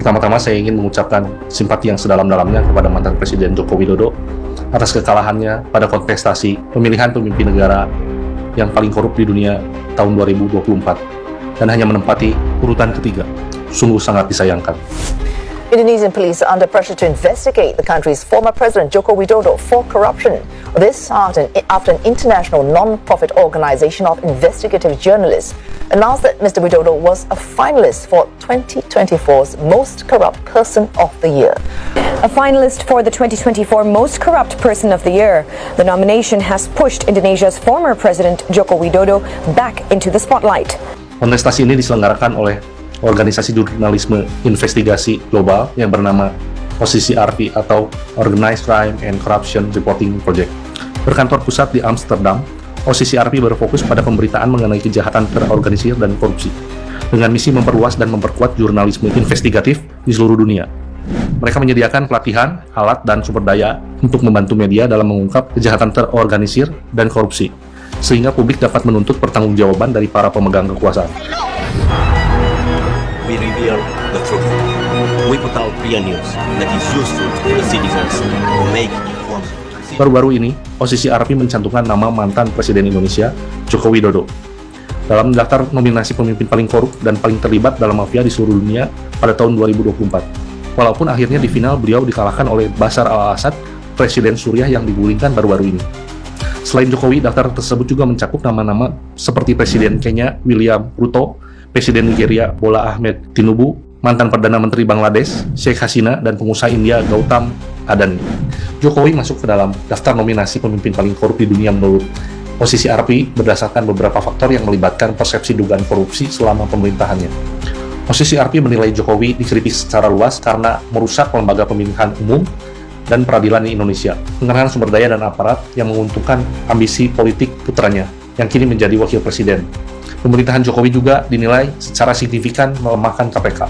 Pertama-tama saya ingin mengucapkan simpati yang sedalam-dalamnya kepada mantan Presiden Joko Widodo atas kekalahannya pada kontestasi pemilihan pemimpin negara yang paling korup di dunia tahun 2024 dan hanya menempati urutan ketiga. Sungguh sangat disayangkan. Indonesian police are under pressure to investigate the country's former president Joko Widodo for corruption. This after an international non-profit organization of investigative journalists announced that Mr. Widodo was a finalist for 2024's Most Corrupt Person of the Year. A finalist for the 2024 Most Corrupt Person of the Year, the nomination has pushed Indonesia's former president Joko Widodo back into the spotlight. Kontestasi ini diselenggarakan oleh organisasi jurnalisme investigasi global yang bernama OCCRP atau Organized Crime and Corruption Reporting Project. Berkantor pusat di Amsterdam, OCCRP berfokus pada pemberitaan mengenai kejahatan terorganisir dan korupsi, dengan misi memperluas dan memperkuat jurnalisme investigatif di seluruh dunia. Mereka menyediakan pelatihan, alat, dan sumber daya untuk membantu media dalam mengungkap kejahatan terorganisir dan korupsi, sehingga publik dapat menuntut pertanggungjawaban dari para pemegang kekuasaan. We reveal the truth. We put out real news that is useful to the citizens to make informed. Baru-baru ini, OCCRP mencantumkan nama mantan Presiden Indonesia, Joko Widodo, dalam daftar nominasi pemimpin paling korup dan paling terlibat dalam mafia di seluruh dunia pada tahun 2024. Walaupun akhirnya di final beliau dikalahkan oleh Bashar al-Assad, Presiden Suriah yang digulingkan baru-baru ini. Selain Jokowi, daftar tersebut juga mencakup nama-nama seperti Presiden Kenya William Ruto, Presiden Nigeria Bola Ahmed Tinubu, mantan Perdana Menteri Bangladesh Sheikh Hasina, dan pengusaha India Gautam Adani. Jokowi masuk ke dalam daftar nominasi pemimpin paling korup di dunia menurut OCCRP berdasarkan beberapa faktor yang melibatkan persepsi dugaan korupsi selama pemerintahannya. OCCRP menilai Jokowi dikritik secara luas karena merusak lembaga pemilihan umum dan peradilan di Indonesia, mengerahkan sumber daya dan aparat yang menguntungkan ambisi politik putranya yang kini menjadi wakil presiden. Pemerintahan Jokowi juga dinilai secara signifikan melemahkan KPK.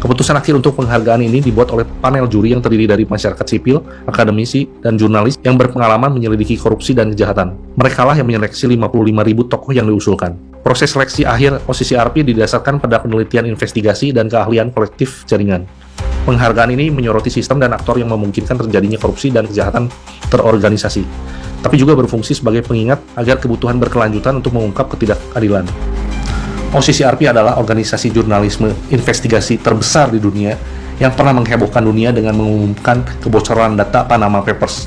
Keputusan akhir untuk penghargaan ini dibuat oleh panel juri yang terdiri dari masyarakat sipil, akademisi, dan jurnalis yang berpengalaman menyelidiki korupsi dan kejahatan. Mereka lah yang menyeleksi 55.000 tokoh yang diusulkan. Proses seleksi akhir OCCRP didasarkan pada penelitian investigasi dan keahlian kolektif jaringan. Penghargaan ini menyoroti sistem dan aktor yang memungkinkan terjadinya korupsi dan kejahatan terorganisasi, tapi juga berfungsi sebagai pengingat agar kebutuhan berkelanjutan untuk mengungkap ketidakadilan. OCCRP adalah organisasi jurnalisme investigasi terbesar di dunia yang pernah menghebohkan dunia dengan mengumumkan kebocoran data Panama Papers,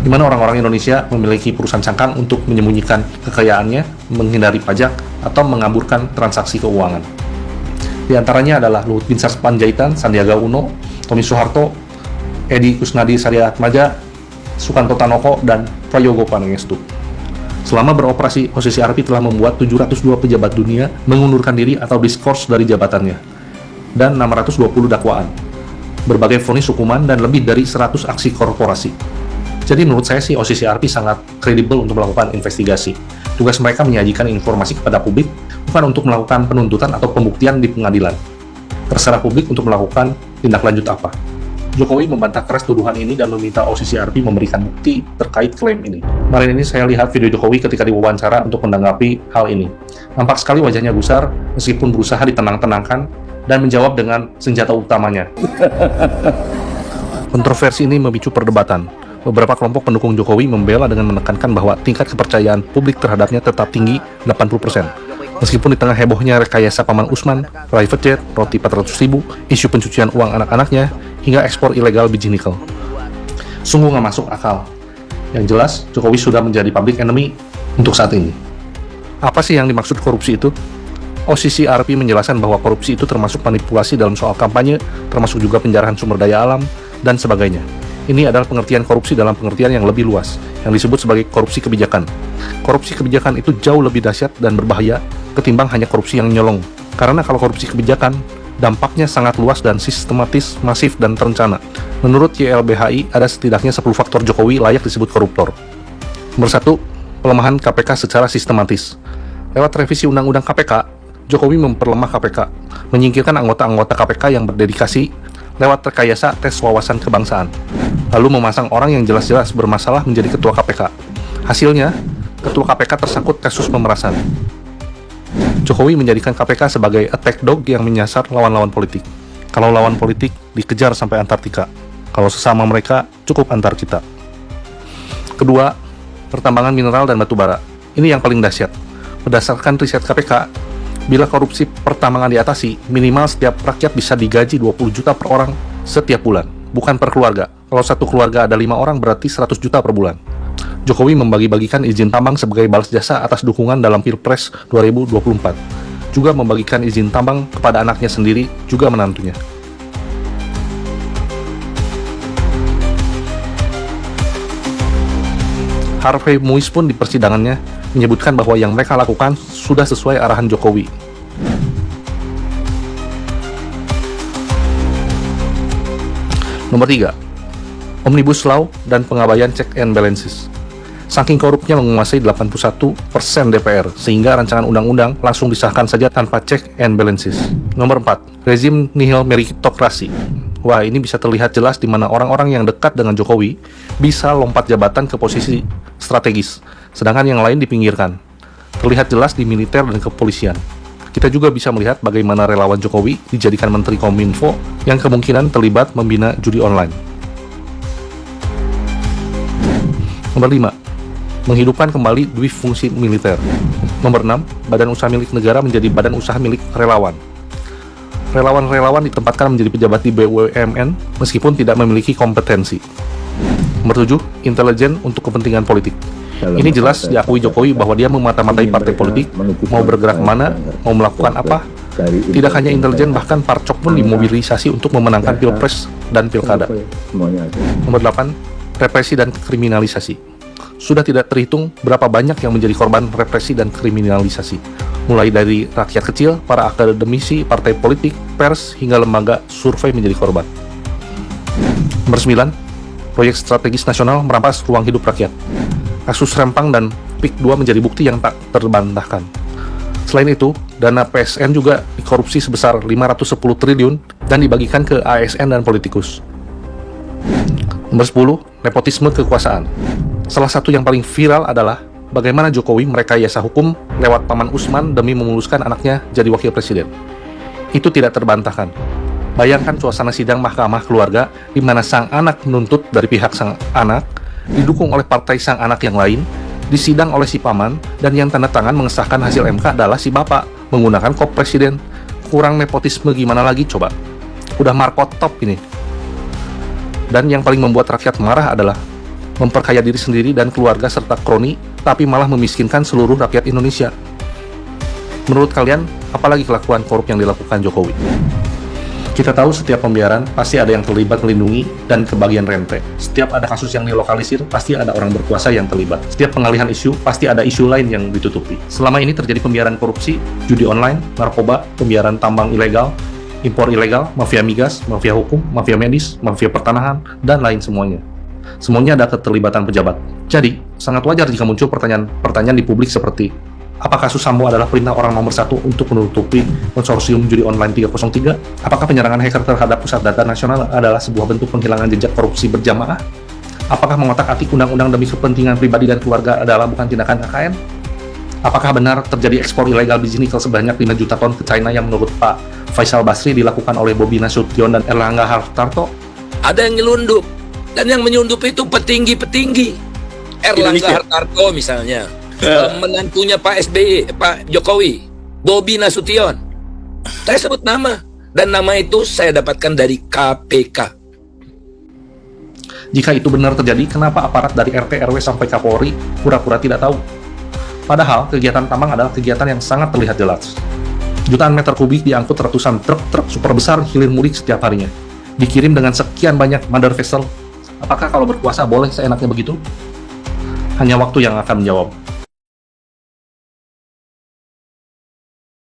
di mana orang-orang Indonesia memiliki perusahaan cangkang untuk menyembunyikan kekayaannya, menghindari pajak, atau mengaburkan transaksi keuangan. Di antaranya adalah Luhut Binsar Panjaitan, Sandiaga Uno, Tommy Soeharto, Edi Kusnadi Sariatmaja, Sukanto Tanoko, dan Prayogo Pangestu. Selama beroperasi, OCCRP telah membuat 702 pejabat dunia mengundurkan diri atau diskors dari jabatannya, dan 620 dakwaan, berbagai vonis hukuman, dan lebih dari 100 aksi korporasi. Jadi menurut saya sih OCCRP sangat kredibel untuk melakukan investigasi. Tugas mereka menyajikan informasi kepada publik, bukan untuk melakukan penuntutan atau pembuktian di pengadilan. Terserah publik untuk melakukan tindak lanjut apa. Jokowi membantah keras tuduhan ini dan meminta OCCRP memberikan bukti terkait klaim ini. Kemarin ini saya lihat video Jokowi ketika diwawancara untuk menanggapi hal ini. Nampak sekali wajahnya gusar meskipun berusaha ditenang-tenangkan dan menjawab dengan senjata utamanya. Kontroversi ini memicu perdebatan. Beberapa kelompok pendukung Jokowi membela dengan menekankan bahwa tingkat kepercayaan publik terhadapnya tetap tinggi 80%. Meskipun di tengah hebohnya rekayasa Paman Usman, private jet, roti 400.000, isu pencucian uang anak-anaknya, hingga ekspor ilegal biji nikel. Sungguh nggak masuk akal. Yang jelas, Jokowi sudah menjadi public enemy untuk saat ini. Apa sih yang dimaksud korupsi itu? OCCRP menjelaskan bahwa korupsi itu termasuk manipulasi dalam soal kampanye, termasuk juga penjarahan sumber daya alam, dan sebagainya. Ini adalah pengertian korupsi dalam pengertian yang lebih luas, yang disebut sebagai korupsi kebijakan. Korupsi kebijakan itu jauh lebih dahsyat dan berbahaya ketimbang hanya korupsi yang nyolong. Karena kalau korupsi kebijakan, dampaknya sangat luas dan sistematis, masif, dan terencana. Menurut YLBHI, ada setidaknya 10 faktor Jokowi layak disebut koruptor. Nomor 1, pelemahan KPK secara sistematis. Lewat revisi Undang-Undang KPK, Jokowi memperlemah KPK, menyingkirkan anggota-anggota KPK yang berdedikasi lewat rekayasa tes wawasan kebangsaan, lalu memasang orang yang jelas-jelas bermasalah menjadi ketua KPK. Hasilnya, ketua KPK tersangkut kasus pemerasan. Jokowi menjadikan KPK sebagai attack dog yang menyasar lawan-lawan politik. Kalau lawan politik, dikejar sampai Antartika. Kalau sesama mereka, cukup antar kita. Kedua, pertambangan mineral dan batu bara. Ini yang paling dahsyat. Berdasarkan riset KPK, bila korupsi pertambangan diatasi, minimal setiap rakyat bisa digaji 20 juta per orang setiap bulan, bukan per keluarga. Kalau satu keluarga ada 5 orang, berarti 100 juta per bulan. Jokowi membagi-bagikan izin tambang sebagai balas jasa atas dukungan dalam Pilpres 2024. Juga membagikan izin tambang kepada anaknya sendiri, juga menantunya. Harvey Muiz pun di persidangannya menyebutkan bahwa yang mereka lakukan sudah sesuai arahan Jokowi. Nomor 3, Omnibus Law dan pengabaian check and balances. Saking korupnya menguasai 81% DPR, sehingga rancangan undang-undang langsung disahkan saja tanpa check and balances. Nomor 4, rezim nihil meritokrasi. Wah, ini bisa terlihat jelas di mana orang-orang yang dekat dengan Jokowi bisa lompat jabatan ke posisi strategis, sedangkan yang lain dipinggirkan. Terlihat jelas di militer dan kepolisian. Kita juga bisa melihat bagaimana relawan Jokowi dijadikan Menteri Kominfo yang kemungkinan terlibat membina judi online. Nomor 5, menghidupkan kembali dui fungsi militer. Nomor 6, badan usaha milik negara menjadi badan usaha milik relawan. Relawan-relawan ditempatkan menjadi pejabat di BUMN meskipun tidak memiliki kompetensi. Nomor 7, intelijen untuk kepentingan politik. Ini jelas diakui Jokowi bahwa dia memata-matai partai politik, mau bergerak kemana, mau melakukan apa. Tidak hanya intelijen, bahkan Parcok pun dimobilisasi untuk memenangkan Pilpres dan Pilkada. Nomor 8, represi dan kriminalisasi. Sudah tidak terhitung berapa banyak yang menjadi korban represi dan kriminalisasi. Mulai dari rakyat kecil, para akademisi, partai politik, pers, hingga lembaga survei menjadi korban. Nomor 9, proyek strategis nasional merampas ruang hidup rakyat. Kasus Rempang dan PIK 2 menjadi bukti yang tak terbantahkan. Selain itu, dana PSN juga dikorupsi sebesar 510 triliun dan dibagikan ke ASN dan politikus. Nomor 10, nepotisme kekuasaan. Salah satu yang paling viral adalah bagaimana Jokowi merekayasa hukum lewat Paman Usman demi memuluskan anaknya jadi wakil presiden. Itu tidak terbantahkan. Bayangkan suasana sidang mahkamah keluarga di mana sang anak menuntut dari pihak sang anak, didukung oleh partai sang anak yang lain, disidang oleh si paman, dan yang tanda tangan mengesahkan hasil MK adalah si bapak menggunakan kop presiden. Kurang nepotisme gimana lagi coba? Udah markot top ini. Dan yang paling membuat rakyat marah adalah memperkaya diri sendiri dan keluarga serta kroni, tapi malah memiskinkan seluruh rakyat Indonesia. Menurut kalian, apalagi kelakuan korup yang dilakukan Jokowi? Kita tahu setiap pembiaran pasti ada yang terlibat melindungi dan kebagian rente. Setiap ada kasus yang dilokalisir, pasti ada orang berkuasa yang terlibat. Setiap pengalihan isu, pasti ada isu lain yang ditutupi. Selama ini terjadi pembiaran korupsi, judi online, narkoba, pembiaran tambang ilegal, impor ilegal, mafia migas, mafia hukum, mafia medis, mafia pertanahan, dan lain semuanya. Semuanya ada keterlibatan pejabat. Jadi, sangat wajar jika muncul pertanyaan di publik seperti, apakah kasus Sambo adalah perintah orang nomor 1 untuk menutupi konsorsium judi online 303? Apakah penyerangan hacker terhadap pusat data nasional adalah sebuah bentuk penghilangan jejak korupsi berjamaah? Apakah mengotak-atik undang-undang demi kepentingan pribadi dan keluarga adalah bukan tindakan KKN? Apakah benar terjadi ekspor ilegal biji nikel sebanyak 5 juta ton ke China yang menurut Pak Faisal Basri dilakukan oleh Bobi Nasution dan Erlangga Hartarto? Ada yang nyelundup, dan yang menyelundup itu petinggi-petinggi. Erlangga Hartarto misalnya, menantunya Pak SBY, Pak Jokowi, Bobi Nasution. Saya sebut nama, dan nama itu saya dapatkan dari KPK. Jika itu benar terjadi, kenapa aparat dari RT, RW sampai Kapolri pura-pura tidak tahu? Padahal kegiatan tambang adalah kegiatan yang sangat terlihat jelas. Jutaan meter kubik diangkut ratusan truk-truk super besar hilir mudik setiap harinya. Dikirim dengan sekian banyak mother vessel. Apakah kalau berkuasa boleh seenaknya begitu? Hanya waktu yang akan menjawab.